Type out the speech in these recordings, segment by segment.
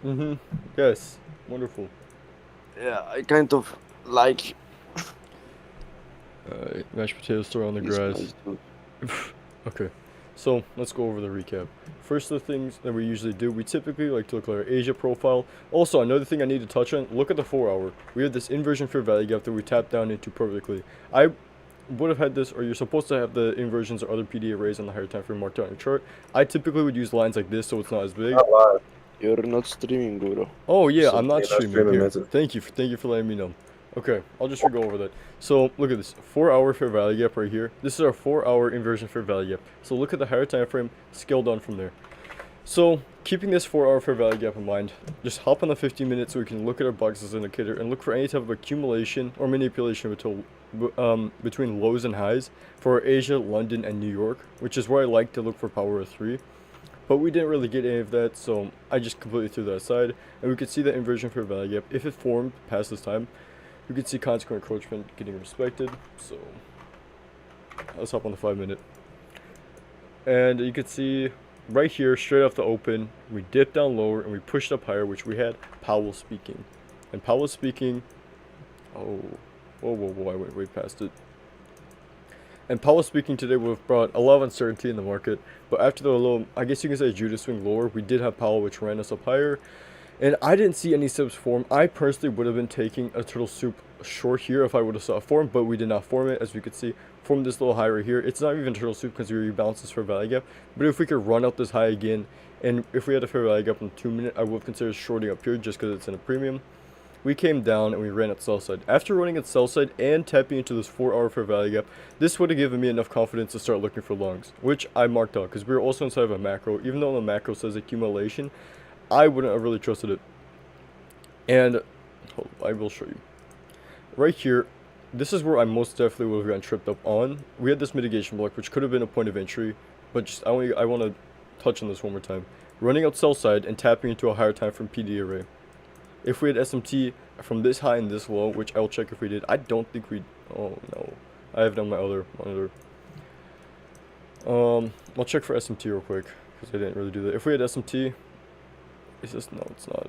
Mm-hmm. Yes. Wonderful. Yeah, I kind of like Mashed potatoes thrown on the this grass. place too. Okay, so let's go over the recap. First, the things that we usually do, we typically like to look at our Asia profile. Also, another thing I need to touch on, look at the 4 hour. We have this inversion fair value gap that we tapped down into perfectly. I would have had this, or you're supposed to have the inversions or other PD arrays on the higher time frame marked out on your chart. I typically would use lines like this so it's not as big. Not live. You're not streaming, Guru. Oh yeah, So I'm not You're not streaming. streaming Here, Mantas. thank you for letting me know. Okay, I'll just go over that. So look at this 4 hour fair value gap right here. This is our 4 hour inversion fair value gap. So look at the higher time frame, scale down from there. So keeping this 4 hour fair value gap in mind, just hop on the 15 minutes so we can look at our boxes indicator and look for any type of accumulation or manipulation between lows and highs for Asia, London, and New York, which is where I like to look for power of 3. But we didn't really get any of that, so I just completely threw that aside. And we could see that inversion fair value gap. If it formed past this time, we could see consequent encroachment getting respected. So let's hop on the 5 minute. And you could see right here, straight off the open, we dipped down lower and we pushed up higher, which we had Powell speaking. And Powell speaking, oh, whoa, I went way past it. And Powell speaking today would have brought a lot of uncertainty in the market. But after the low, I guess you can say Judas swing lower, we did have Powell, which ran us up higher. And I didn't see any subs form. I personally would have been taking a turtle soup short here if I would have saw a form, but we did not form it. As we could see, form this little high right here. It's not even turtle soup because we rebalanced this fair value gap. But if we could run up this high again, and if we had a fair value gap in 2 minutes, I would have considered shorting up here just because it's in a premium. We came down and we ran at sell side. After running at sell side and tapping into this 4 hour fair value gap, this would have given me enough confidence to start looking for longs, which I marked out because we were also inside of a macro. Even though the macro says accumulation, I wouldn't have really trusted it. And I will show you. Right here, this is where I most definitely would have gotten tripped up on. We had this mitigation block, which could have been a point of entry, but just I want to touch on this one more time. Running out sell side and tapping into a higher time from PD array. If we had SMT from this high and this low, which I'll check if we did, I don't think we. Oh no, I have it on my other monitor. I'll check for SMT real quick because I didn't really do that. If we had SMT, is this no? It's not.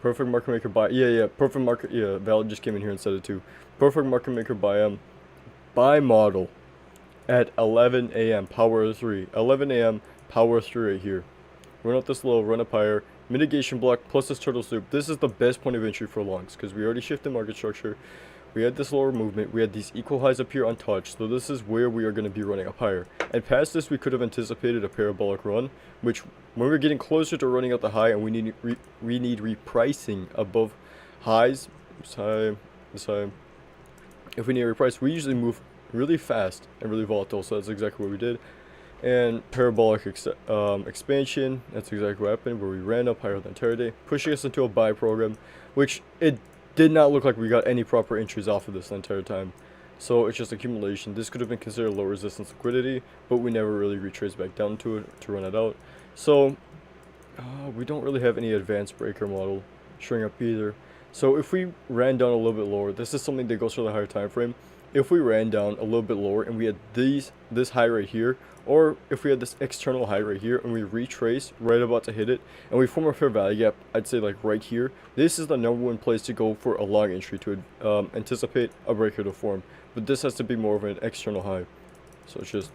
Perfect market maker buy. Yeah. Perfect market. Yeah, Valid just came in here and said it too. Perfect market maker buy model at 11 a.m. power 3. 11 a.m. power 3 right here. Run up this low, run up higher. Mitigation block plus this turtle soup. This is the best point of entry for longs because we already shifted market structure. We had this lower movement. We had these equal highs up here untouched. So this is where we are going to be running up higher. And past this, we could have anticipated a parabolic run, which when we're getting closer to running out the high and we need repricing above highs, this high. If we need a reprice, we usually move really fast and really volatile. So that's exactly what we did. And parabolic expansion, that's exactly what happened, where we ran up higher the entire day, pushing us into a buy program, which it did not look like we got any proper entries off of this the entire time. So it's just accumulation. This could have been considered low resistance liquidity, but we never really retraced back down to it to run it out. So we don't really have any advanced breaker model showing up either. So if we ran down a little bit lower, this is something that goes for the higher time frame. If we ran down a little bit lower and we had this high right here, or if we had this external high right here and we retrace right about to hit it and we form a fair value gap, I'd say like right here, this is the number one place to go for a long entry to anticipate a breaker to form. But this has to be more of an external high. So it's just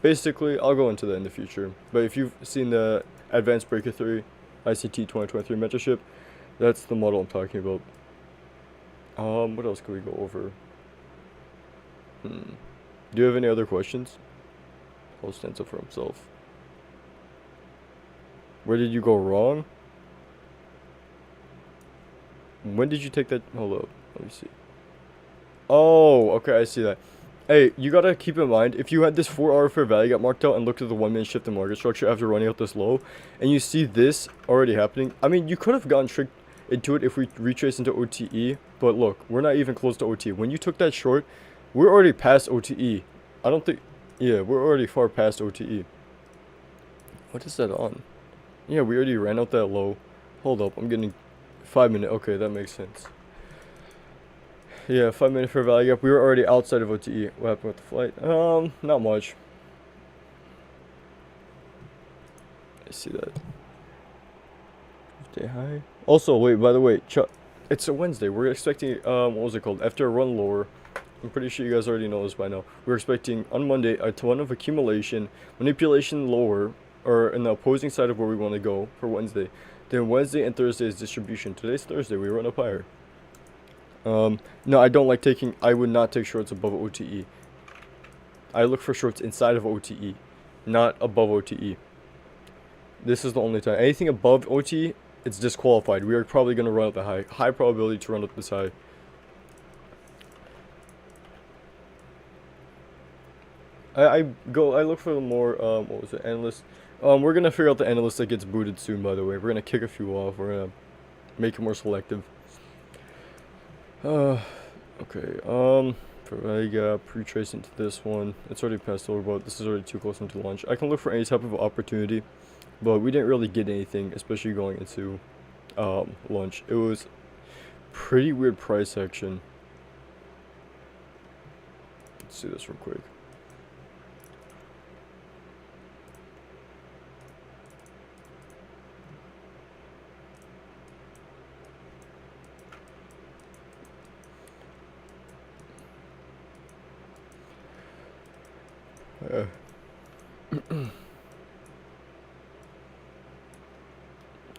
basically, I'll go into that in the future. But if you've seen the Advanced Breaker Theory ICT 2023 mentorship, that's the model I'm talking about. What else can we go over? Do you have any other questions? I'll stand up for himself. Where did you go wrong? When did you take that? Hold up. Let me see. Oh, okay, I see that. Hey, you gotta keep in mind, if you had this 4 hour fair value got marked out and looked at the 1 minute shift in market structure after running out this low, and you see this already happening, I mean, you could have gotten tricked into it if we retrace into OTE, but look, we're not even close to OTE. When you took that short, we're already past OTE. I don't think, yeah, we're already far past OTE. What is that on? Yeah, we already ran out that low. Hold up, I'm getting 5 minute, okay, that makes sense. Yeah, 5 minute fair value gap. We were already outside of OTE. What happened with the flight? Not much. I see that. Day high. Also, wait, by the way, it's a Wednesday. We're expecting, what was it called? After a run lower. I'm pretty sure you guys already know this by now. We're expecting on Monday a ton of accumulation, manipulation lower, or in the opposing side of where we want to go for Wednesday. Then Wednesday and Thursday is distribution. Today's Thursday. We run up higher. No, I don't like taking. I would not take shorts above OTE. I look for shorts inside of OTE, not above OTE. This is the only time. Anything above OTE, it's disqualified. We are probably going to run up the high. High probability to run up this high. I look for the more, what was it, analyst. We're going to figure out the analyst that gets booted soon, by the way. We're going to kick a few off. We're going to make it more selective. Okay, for I got pre-trace into this one. It's already passed over, but this is already too close into lunch. I can look for any type of opportunity, but we didn't really get anything, especially going into lunch. It was pretty weird price action. Let's see this real quick.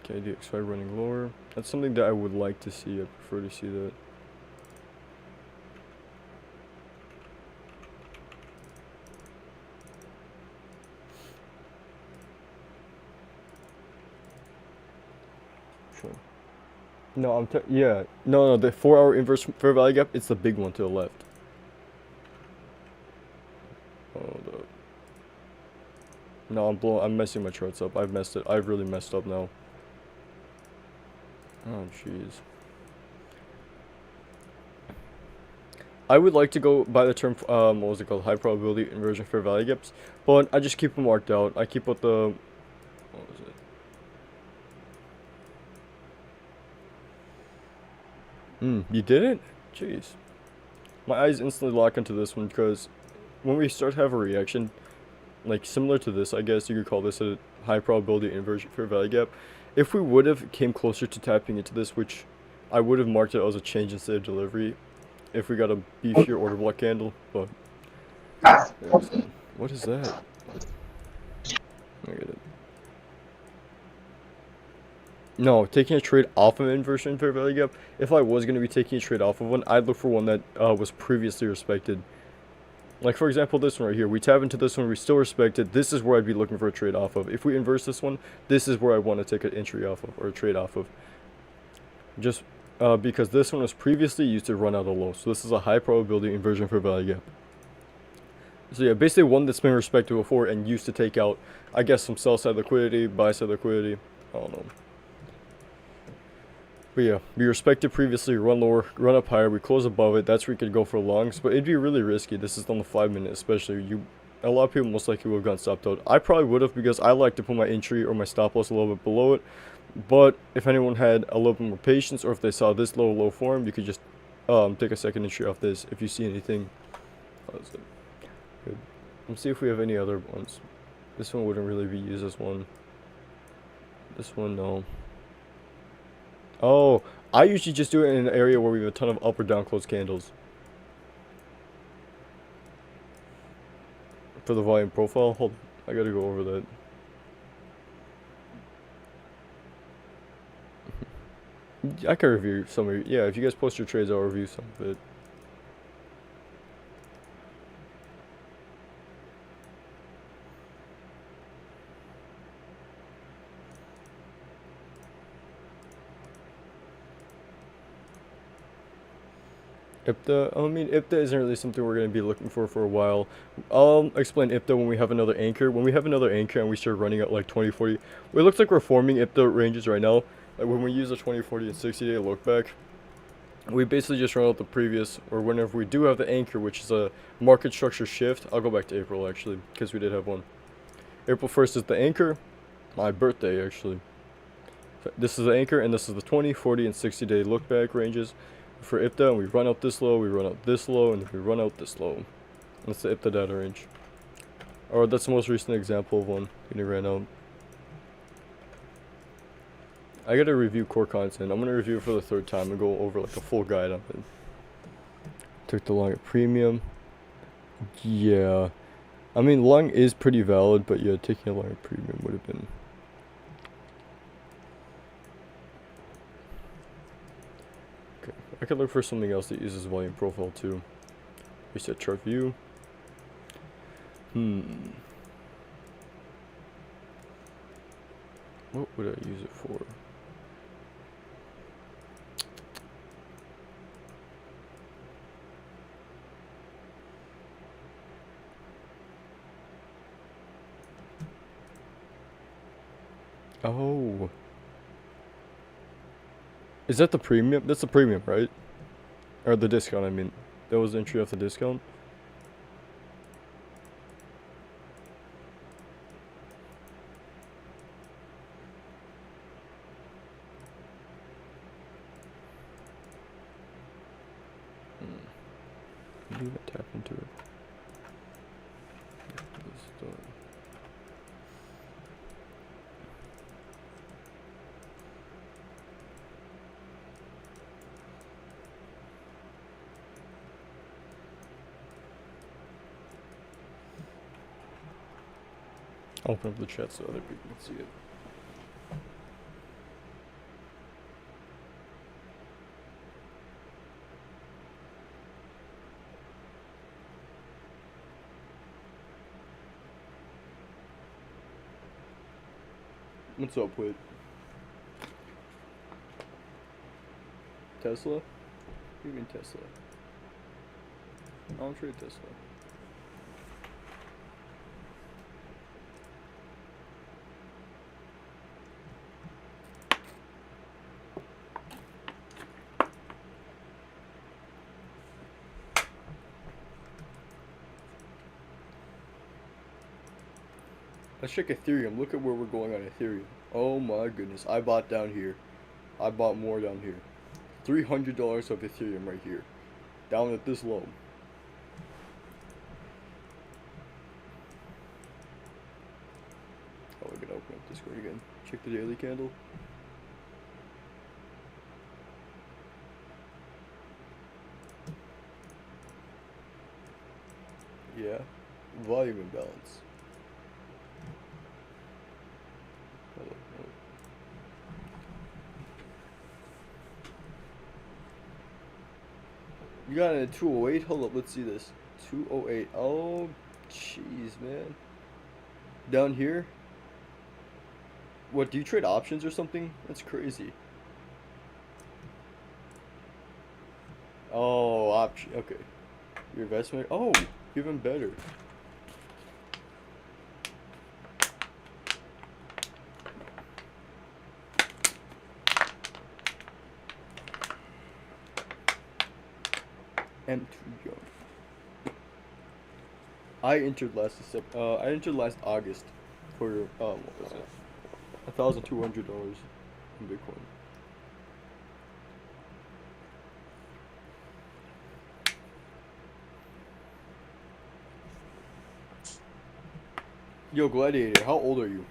Okay, DXY running lower. That's something that I would like to see. I prefer to see that. Sure. No, yeah. No, the 4-hour inverse fair value gap, it's the big one to the left. No, I'm messing my charts up. I've really messed up now. Oh, jeez. I would like to go by the term, what was it called? High probability inversion fair value gaps. But I just keep them marked out. I keep what the, what was it? You did it? Jeez. My eyes instantly lock into this one because when we start to have a reaction, like similar to this, I guess you could call this a high probability inversion fair value gap. If we would have came closer to tapping into this, which I would have marked it as a change instead of delivery, if we got a beefier order block candle, but what is that? I get it. No, taking a trade off of inversion fair value gap. If I was going to be taking a trade off of one, I'd look for one that was previously respected. Like, for example, this one right here. We tap into this one, we still respect it. This is where I'd be looking for a trade off of. If we inverse this one, this is where I want to take an entry off of, or a trade off of. Just because this one was previously used to run out a low. So this is a high probability inversion fair value gap. So yeah, basically one that's been respected before and used to take out, I guess, some sell side liquidity, buy side liquidity. I don't know. But yeah, we respected previously, run lower, run up higher, we close above it, that's where you could go for longs, but it'd be really risky. This is on the 5 minute especially. A lot of people most likely would have gotten stopped out. I probably would have because I like to put my entry or my stop loss a little bit below it. But if anyone had a little bit more patience, or if they saw this low form, you could just take a second entry off this if you see anything. That's it. Good. Let's see if we have any other ones. This one wouldn't really be used as one. This one, no. Oh, I usually just do it in an area where we have a ton of up or down close candles. For the volume profile, hold on, I gotta go over that. I can review some of yeah, if you guys post your trades, I'll review some of it. IPTA isn't really something we're going to be looking for a while. I'll explain IPTA when we have another anchor. When we have another anchor and we start running at like 2040, it looks like we're forming IPTA ranges right now. Like when we use a 2040 and 60-day look back, we basically just run out the previous, or whenever we do have the anchor, which is a market structure shift. I'll go back to April actually, because we did have one. April 1st is the anchor, my birthday actually. This is the anchor, and this is the 20, 40, and 60-day look back ranges. For IPTA, and we run out this low, we run out this low, and then we run out this low. That's the IPTA data range. Or that's the most recent example of one when it ran out. I gotta review core content. I'm gonna review it for the third time and go over like a full guide on it. Took the long at premium. Yeah. I mean, long is pretty valid, but yeah, taking a long at premium would have been. Okay. I could look for something else that uses volume profile too. Reset chart view. What would I use it for? Oh. Is that the premium? That's the premium, right? Or the discount, I mean. That was the entry off the discount? Maybe I tap into it. I'll open up the chat so other people can see it. What's up with Tesla? What do you mean Tesla? I don't trade Tesla. Let's check Ethereum. Look at where we're going on Ethereum. Oh my goodness. I bought down here. I bought more down here. $300 of Ethereum right here. Down at this low. Oh, we're gonna open up Discord again. Check the daily candle. Yeah. Volume imbalance. You got it at 208? Hold up, let's see this. 208. Oh, jeez, man. Down here? What, do you trade options or something? That's crazy. Oh, option. Okay. Your investment. Oh, even better. M2 Young. I entered last December. I entered last August for what was it? $1,200 in Bitcoin. Yo, Gladiator, how old are you?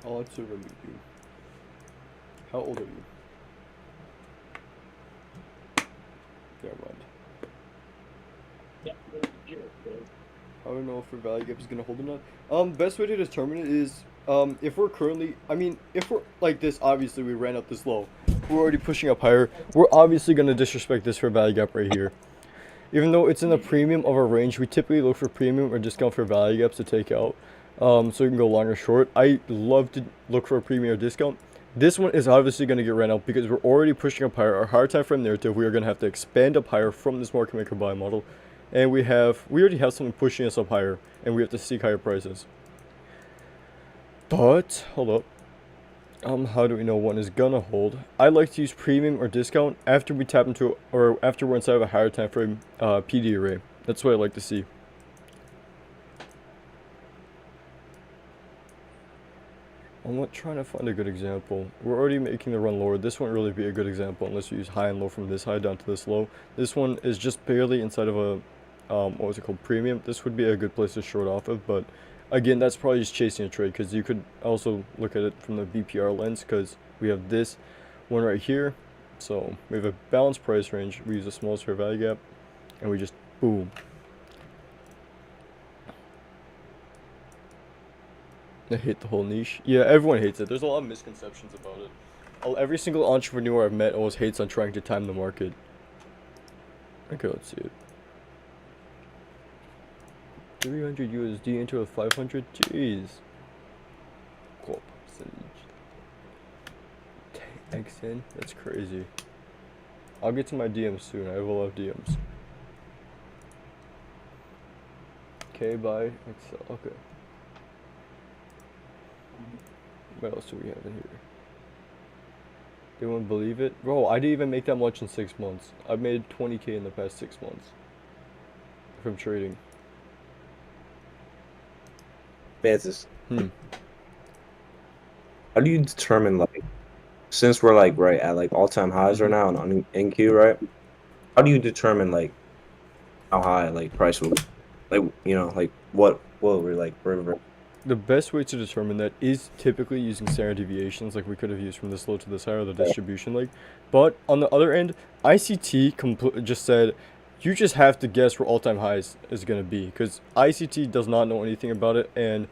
I'll answer when meet you. How old are you? Never mind. I don't know if our value gap is gonna hold or not. Best way to determine it is, if we're currently, I mean, if we're like this, obviously we ran up this low. We're already pushing up higher. We're obviously gonna disrespect this for value gap right here. Even though it's in the premium of our range, we typically look for premium or discount for value gaps to take out. So you can go long or short. I love to look for a premium or discount. This one is obviously going to get ran out because we're already pushing up higher. Our higher time frame narrative, we are going to have to expand up higher from this market maker buy model. And we already have something pushing us up higher, and we have to seek higher prices. But, hold up. How do we know one is gonna hold? I like to use premium or discount after we tap into, or after we're inside of a higher time frame PD array. That's what I like to see. I'm not trying to find a good example. We're already making the run lower. This won't really be a good example unless you use high and low from this high down to this low. This one is just barely inside of a, what was it called, premium. This would be a good place to short off of, but Again, that's probably just chasing a trade because you could also look at it from the BPR lens because we have this one right here. So we have a balanced price range. We use the smallest fair value gap, and we just boom. I hate the whole niche. Yeah, everyone hates it. There's a lot of misconceptions about it. Every single entrepreneur I've met always hates on trying to time the market. Okay, let's see it. 300 USD into a 500. Jeez. Call percentage. XN. That's crazy. I'll get to my DMs soon. I have a lot of DMs. Okay, buy Excel. Okay. What else do we have in here? They won't believe it. Bro, I didn't even make that much in 6 months. I've made 20K in the past 6 months. From trading. Mantas, Hmm. how do you determine, like, since we're like right at like all-time highs right now on NQ, right? How do you determine like how high like price will, like, you know, like what will we like river? The best way to determine that is typically using standard deviations like we could have used from this low to this high or the distribution leg. But on the other end, ICT just said you just have to guess where all-time highs is going to be because ICT does not know anything about it, and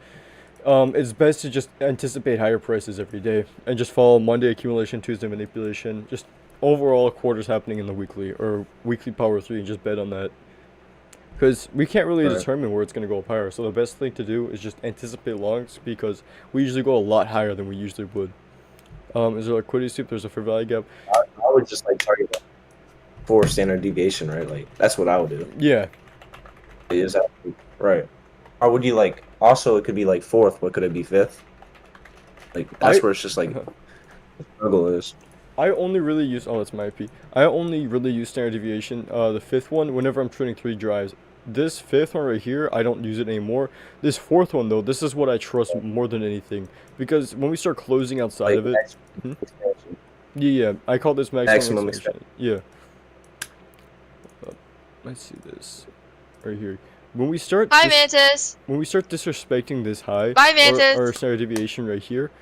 it's best to just anticipate higher prices every day and just follow Monday accumulation, Tuesday manipulation, just overall quarters happening in the weekly or weekly power 3 and just bet on that. Because we can't really Right. determine where it's going to go up higher. So the best thing to do is just anticipate longs because we usually go a lot higher than we usually would. Is there a liquidity sweep? There's a fair value gap. I would just like target like 4 standard deviation, right? Like that's what I would do. Yeah. Is that right? Or would you like also it could be like fourth, what could it be fifth? Like that's where it's just like the struggle is. I only really use, oh, that's my IP. I only really use standard deviation, the fifth one, whenever I'm trading 3 drives. This fifth one right here, I don't use it anymore. This fourth one, though, this is what I trust more than anything. Because when we start closing outside Like of it, maximum expansion. yeah, I call this maximum Maximum expansion. Yeah. Let's see this right here. When we start Bye, Mantas. when we start disrespecting this high Bye, Mantas. or standard deviation right here,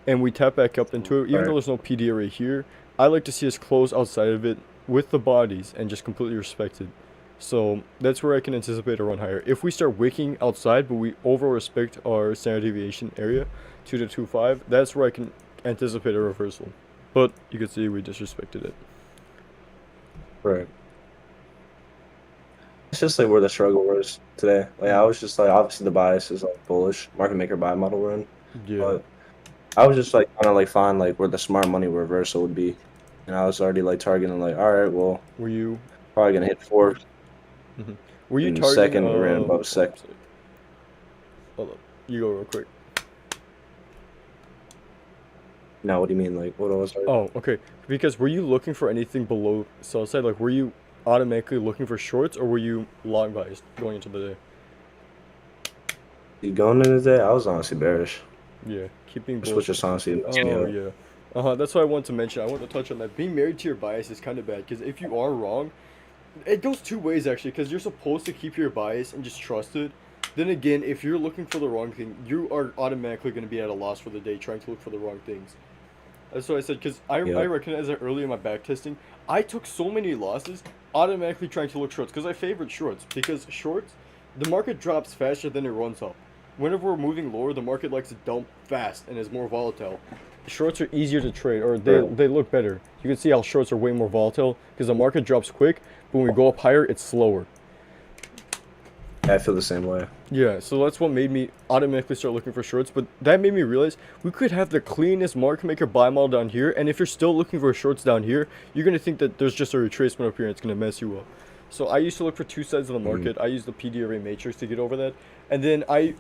and we tap back up into it, even though there's no PDA right here, I like to see us close outside of it with the bodies and just completely respect it. So that's where I can anticipate a run higher. If we start wicking outside, but we over respect our standard deviation area, 2 to 2.5, that's where I can anticipate a reversal. But you can see we disrespected it. Right. It's just like where the struggle was today. Like I was just like obviously the bias is like bullish, market maker buy model run. Yeah. But I was just like trying to like find like where the smart money reversal would be. And I was already like targeting like, alright, well Were you probably gonna hit fourth. were you In the targeting second, we ran above second. Hold up. You go real quick. Now what do you mean? Like what was I? Oh, okay. Because were you looking for anything below sell side? Like, were you automatically looking for shorts, or were you long biased going into the day? Going into the day, I was honestly bearish. Yeah, keeping Which bullish. was just honestly Oh, yeah. That's what I wanted to mention. I want to touch on that. Being married to your bias is kind of bad, because if you are wrong, it goes 2 ways, actually, because you're supposed to keep your bias and just trust it. Then again, if you're looking for the wrong thing, you are automatically going to be at a loss for the day trying to look for the wrong things. That's what I said, because I recognized that early in my back testing. I took so many losses automatically trying to look shorts, because I favored shorts. Because shorts, the market drops faster than it runs up. Whenever we're moving lower, the market likes to dump fast and is more volatile. Shorts are easier to trade, or they look better. You can see how shorts are way more volatile, because the market drops quick, but when we go up higher, it's slower. Yeah, I feel the same way. Yeah, so that's what made me automatically start looking for shorts, but that made me realize we could have the cleanest market maker buy model down here, and if you're still looking for shorts down here, you're going to think that there's just a retracement up here and it's going to mess you up. So I used to look for 2 sides of the market. I used the PD array matrix to get over that, and then I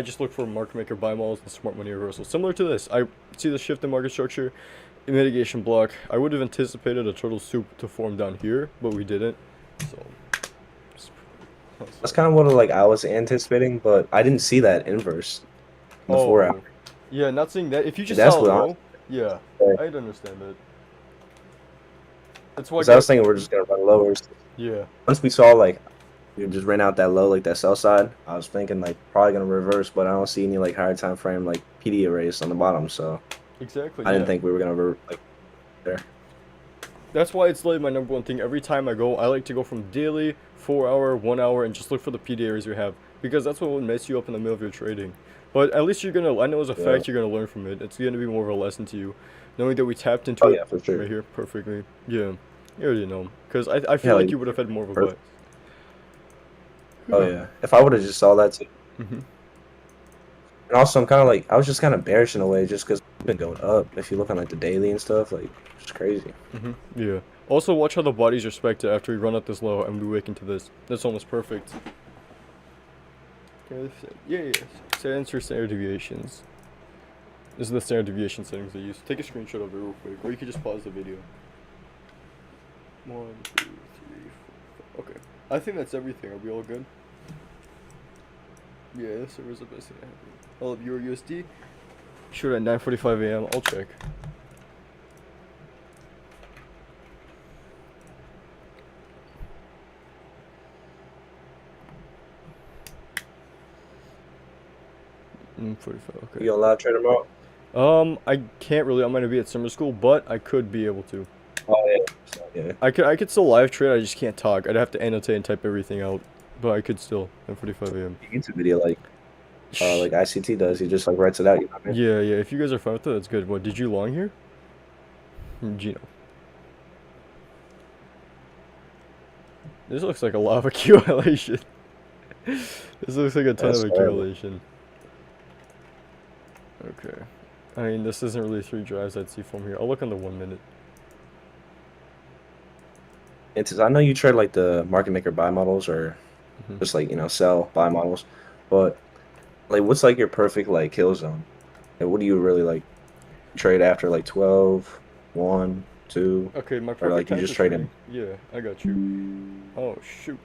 just look for market maker buy models and smart money reversal. Similar to this, I see the shift in market structure, mitigation block. I would have anticipated a turtle soup to form down here, but we didn't. So That's kind of what like I was anticipating, but I didn't see that inverse in the 4 hour. Yeah, not saying that. If you just That's saw what low, yeah, I'd understand that. That's why I was thinking we're just gonna run lower. Yeah. Once we saw like You just ran out that low, like that sell side. I was thinking like probably gonna reverse, but I don't see any like higher time frame like PD arrays on the bottom, so Exactly, I didn't yeah. think we were gonna like there. That's why it's like my number one thing. Every time I go, I like to go from daily, 4 hour, 1 hour, and just look for the PD areas you have. Because that's what will mess you up in the middle of your trading. But at least you're gonna, I know as a Yeah. fact, you're gonna learn from it. It's gonna be more of a lesson to you. Knowing that we tapped Oh into it yeah, for sure. right here perfectly. Yeah. You already know. Because I Yeah, feel like like you would have had more of a buy. perfect. Oh yeah. If I would have just saw that too. Mm-hmm. And also, I'm kind of like I was just kind of bearish in a way, just because it's been going up. If you look on like the daily and stuff, like it's crazy. Mm-hmm. Yeah. Also, watch how the body's respected after we run up this low and we wake into this. That's almost perfect. Yeah. Settings for standard deviations. This is the standard deviation settings I use. Take a screenshot of it real quick, or you could just pause the video. 1, 2, 3, 4, 5. Okay. I think that's everything. Are we all good? Yeah, this server's the best thing I have. All of your USD. Sure, at 9:45 a.m. I'll check. Mm, 45. Okay. You gonna live trade tomorrow? I can't really. I'm gonna be at summer school, but I could be able to. Oh yeah. So, yeah. I could still live trade. I just can't talk. I'd have to annotate and type everything out, but I could still. 9:45 a.m. YouTube video like ICT does. He just like writes it out. You know what I mean? Yeah. If you guys are fine with that, that's good. What did you long here? Gino. This looks like a lot of accumulation. This looks like a ton That's of terrible. accumulation. Okay. I mean, this isn't really 3 drives I'd see from here. I'll look on the 1 minute. It's I know you trade like the market maker buy models or Mhm. just like sell buy models, but like what's like your perfect like kill zone? Like, what do you really like trade after like 12, 1, 2, Okay, my or perfect like you times just for trade trading. in? Yeah, I got you. Oh shoot.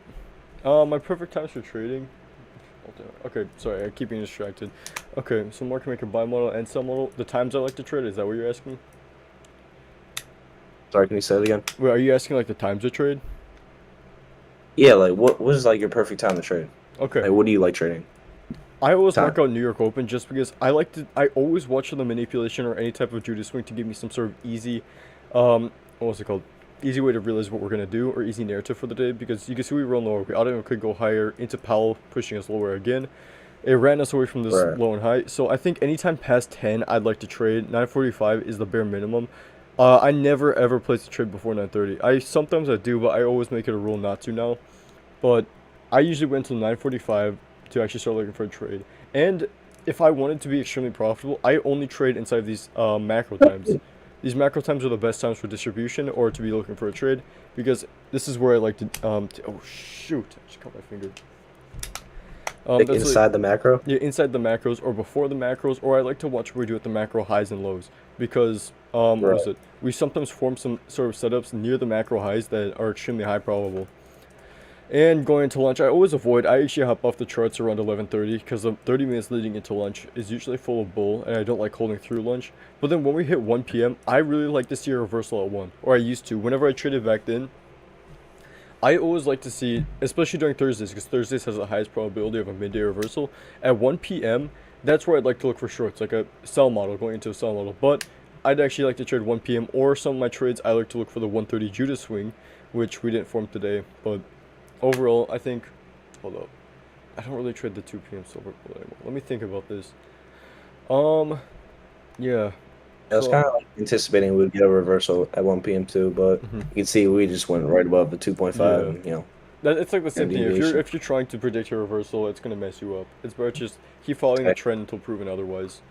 My perfect times for trading. Okay, sorry, I keep being distracted. Okay, so market maker buy model and sell model. The times I like to trade, is that what you're asking? Sorry, can you say it again? Wait, are you asking like the times to trade? Yeah, like what is like your perfect time to trade? Okay. Like what do you like trading? I always Time. mark out New York Open just because I always watch the manipulation or any type of Judas swing to give me some sort of easy, what was it called? Easy way to realize what we're gonna do, or easy narrative for the day, because you can see we run lower. We automatically could go higher into Powell, pushing us lower again. It ran us away from this Right. low and high. So I think anytime past 10, I'd like to trade. 9:45 is the bare minimum. I never ever place a trade before 9:30. Sometimes I do, but I always make it a rule not to now. But I usually wait until 9:45 to actually start looking for a trade. And if I wanted to be extremely profitable, I only trade inside of these macro times. These macro times are the best times for distribution or to be looking for a trade, because this is where I like to oh shoot, I just cut my finger. Like That's like, inside the macro? yeah, inside the macros or before the macros, or I like to watch what we do at the macro highs and lows, because what Right. is it? We sometimes form some sort of setups near the macro highs that are extremely high probable. And going into lunch, I always avoid. I actually hop off the charts around 11:30 because the 30 minutes leading into lunch is usually full of bull, and I don't like holding through lunch. But then when we hit 1 p.m., I really like to see a reversal at 1, or I used to. Whenever I traded back then, I always like to see, especially during Thursdays, because Thursdays has the highest probability of a midday reversal. At 1 p.m., that's where I'd like to look for shorts, like a sell model, going into a sell model. But I'd actually like to trade 1 p.m., or some of my trades, I like to look for the 1:30 Judas swing, which we didn't form today. But overall, I think, hold up, I don't really trade the 2 p.m. silver bullet anymore. Let me think about this. Yeah. I was So, kind of like anticipating we'd get a reversal at 1 p.m. too, but mhm, you can see we just went right above the 2.5 yeah. and It's like the same thing. deviation. If you're trying to predict a reversal, it's gonna mess you up. It's better to just keep following the Okay. trend until proven otherwise.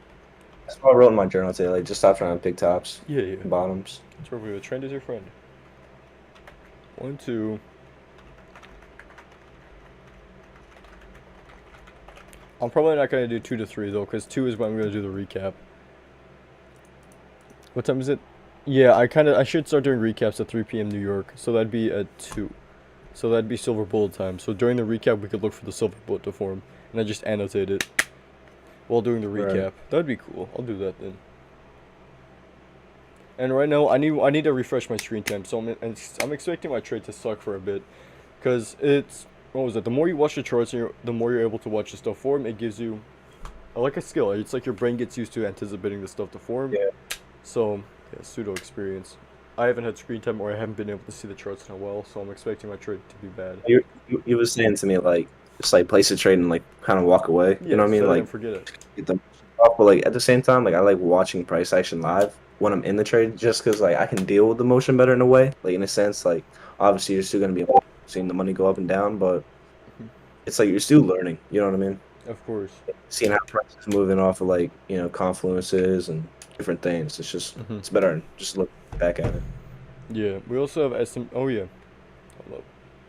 That's what I wrote in my journal today. Like, just stop trying to pick tops Yeah. and bottoms. It's perfect. The trend is your friend. 1, 2. I'm probably not gonna do 2 to 3 though, because 2 is when I'm gonna do the recap. What time is it? Yeah, I should start doing recaps at 3 p.m. New York, so that'd be at 2. So that'd be silver bullet time. So during the recap, we could look for the silver bullet to form, and I just annotate it while doing the Right. recap. That'd be cool. I'll do that then. And right now, I need to refresh my screen time, so I'm expecting my trade to suck for a bit, because what was it? The more you watch the charts, the more you're able to watch the stuff form. It gives you like a skill. It's like your brain gets used to anticipating the stuff to form. Yeah. So yeah, pseudo experience. I haven't had screen time, or I haven't been able to see the charts in a while, so I'm expecting my trade to be bad. You was saying to me like just like place a trade and like kind of walk away. Yeah, You know what I mean? set it Like and forget it. get the off, but like at the same time, like I like watching price action live when I'm in the trade, just because like I can deal with the motion better in a way. Like in a sense, like obviously you're still gonna be seeing the money go up and down, but it's like you're still learning. You know what I mean? Of course. Seeing how price is moving off of like confluences and different things. It's just Mhm. it's better just look back at it. Yeah, we also have SM. Oh yeah, hold up.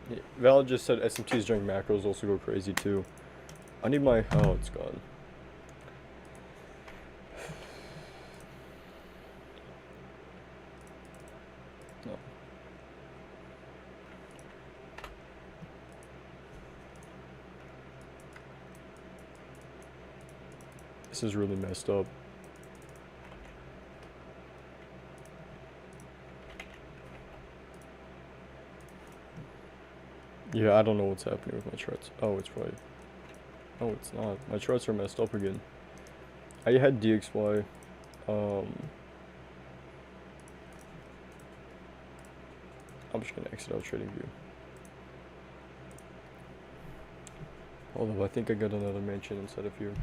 Yeah. Val just said SMTs during macros also go crazy too. I need my. Oh, it's gone. No. This is really messed up. Yeah, I don't know what's happening with my charts. Oh, it's probably. Oh, it's not. My charts are messed up again. I had DXY. I'm just gonna exit out trading view. Although I think I got another mention inside of here.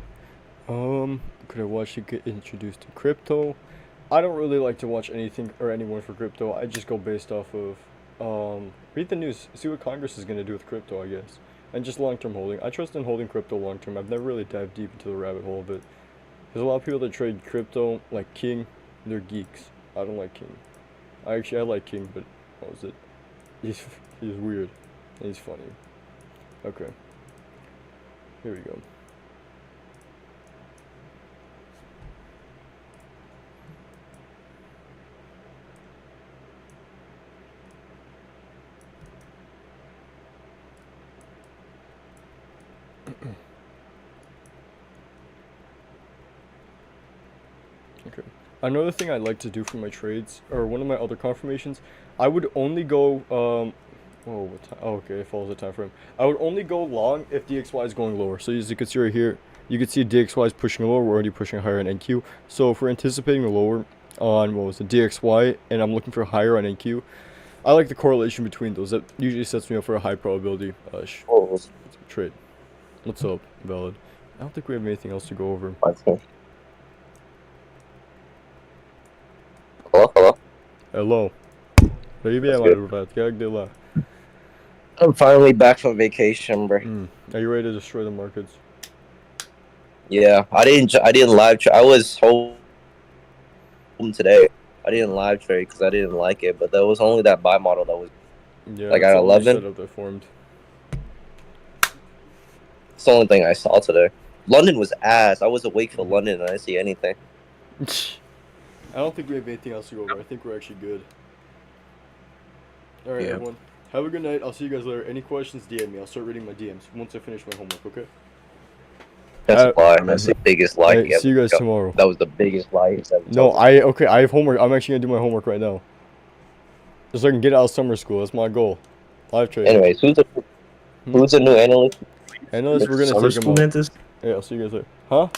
Could I watch you get introduced to crypto? I don't really like to watch anything or anyone for crypto. I just go based off of read the news, see what Congress is gonna do with crypto, I guess, and just long-term holding. I trust in holding crypto long-term. I've never really dived deep into the rabbit hole of it. There's a lot of people that trade crypto like King. They're geeks. I don't like King. I like King, but what was it? He's weird. And he's funny. Okay. Here we go. Okay. Another thing I like to do for my trades, or one of my other confirmations, I would only go, whoa, what time? Oh, okay, it follows the time frame. I would only go long if DXY is going lower. So as you can see right here, you can see DXY is pushing lower. We're already pushing higher on NQ. So if we're anticipating a lower on, what was it, DXY, and I'm looking for higher on NQ, I like the correlation between those. That usually sets me up for a high probability trade. What's up, Valid? I don't think we have anything else to go over. Hello? Hello. That's good. I'm finally back from vacation, bro. Are you ready to destroy the markets? Yeah, I didn't live trade. I was home today. I didn't live trade because I didn't like it, but there was only that buy model that was Yeah, like that's at the only 11. setup that formed. It's the only thing I saw today. London was ass. I was awake for London and I didn't see anything. I don't think we have anything else to go over. I think we're actually good. Alright, Yeah. everyone. Have a good night. I'll see you guys later. Any questions, DM me. I'll start reading my DMs once I finish my homework, okay? That's a lie. That's the biggest lie. Alright, see you guys tomorrow. That was the biggest lie he's ever No, told me. okay, I have homework. I'm actually gonna do my homework right now. Just so I can get out of summer school. That's my goal. Live trade. Anyways, who's the new analyst? Analyst, we're gonna Summer take him school, out. Mantas? Yeah, I'll see you guys later. Huh?